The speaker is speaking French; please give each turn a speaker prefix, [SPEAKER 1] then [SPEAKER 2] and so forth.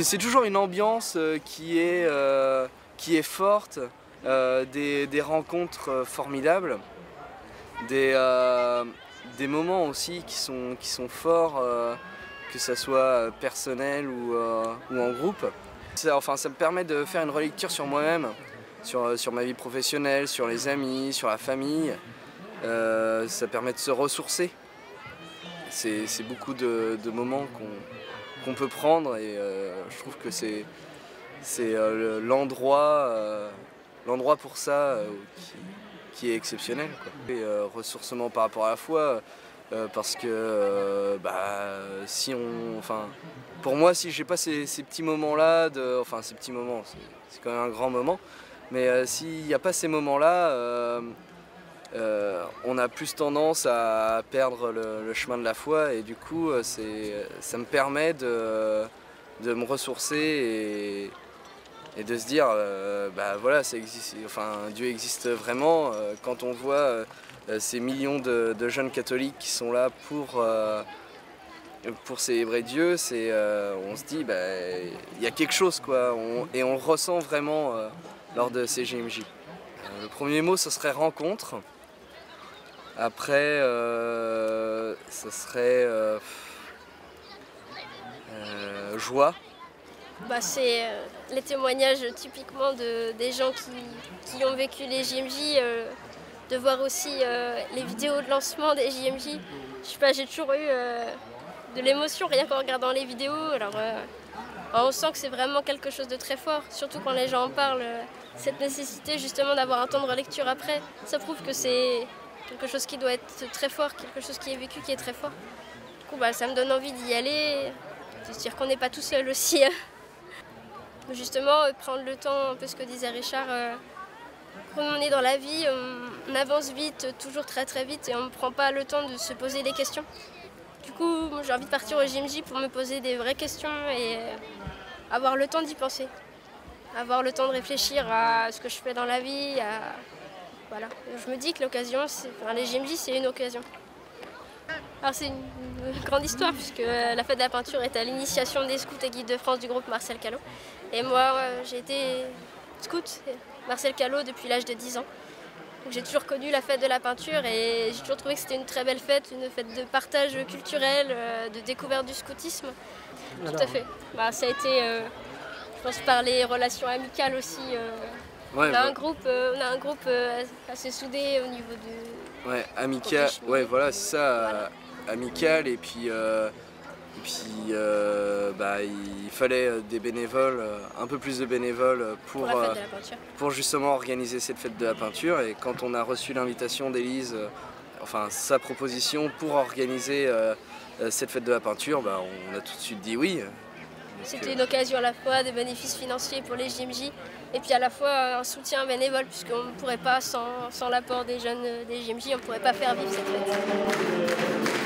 [SPEAKER 1] C'est toujours une ambiance qui est forte, des rencontres formidables, des moments aussi qui sont forts, que ça soit personnel ou en groupe. Ça me permet de faire une relecture sur moi-même, sur ma vie professionnelle, sur les amis, sur la famille. Ça permet de se ressourcer. C'est beaucoup de moments qu'on peut prendre et je trouve que c'est l'endroit pour ça qui est exceptionnel, quoi. Et ressourcement par rapport à la foi, parce que pour moi, si j'ai pas ces petits moments-là, ces petits moments, c'est quand même un grand moment, mais s'il n'y a pas ces moments-là, on a plus tendance à perdre le chemin de la foi, et du coup ça me permet de me ressourcer et de se dire voilà, Dieu existe vraiment. Quand on voit ces millions de jeunes catholiques qui sont là pour célébrer Dieu, on se dit il y a quelque chose, quoi, et on le ressent vraiment lors de ces JMJ. Le premier mot, ce serait rencontre. Après, ça serait joie.
[SPEAKER 2] C'est les témoignages typiquement des gens qui ont vécu les JMJ, de voir aussi les vidéos de lancement des JMJ. Je sais pas, j'ai toujours eu de l'émotion rien qu'en regardant les vidéos. Alors, on sent que c'est vraiment quelque chose de très fort, surtout quand les gens en parlent. Cette nécessité justement d'avoir un temps de relecture après, ça prouve que c'est quelque chose qui doit être très fort, quelque chose qui est vécu, qui est très fort. Du coup, ça me donne envie d'y aller, de se dire qu'on n'est pas tout seul aussi. Justement, prendre le temps, un peu ce que disait Richard, quand on est dans la vie, on avance vite, toujours très très vite, et on ne prend pas le temps de se poser des questions. Du coup, j'ai envie de partir au JMJ pour me poser des vraies questions et avoir le temps d'y penser. Avoir le temps de réfléchir à ce que je fais dans la vie. Voilà. Je me dis que les JMJ, c'est une occasion. Alors c'est une grande histoire, puisque la fête de la peinture est à l'initiation des scouts et guides de France du groupe Marcel Callot. Et moi, j'ai été scout Marcel Callot depuis l'âge de 10 ans. Donc j'ai toujours connu la fête de la peinture et j'ai toujours trouvé que c'était une très belle fête, une fête de partage culturel, de découverte du scoutisme. Tout à fait. Ça a été, je pense, par les relations amicales aussi. On a un groupe assez soudé au niveau de...
[SPEAKER 1] Ouais, amical, ouais, voilà, c'est ça, voilà. Amical, et puis il fallait des bénévoles, un peu plus de bénévoles pour justement organiser cette fête de la peinture. Et quand on a reçu l'invitation d'Élise, sa proposition pour organiser cette fête de la peinture, on a tout de suite dit oui.
[SPEAKER 2] C'était une occasion à la fois de bénéfices financiers pour les JMJ et puis à la fois un soutien bénévole, puisqu'on ne pourrait pas, sans l'apport des jeunes des JMJ, on ne pourrait pas faire vivre cette fête.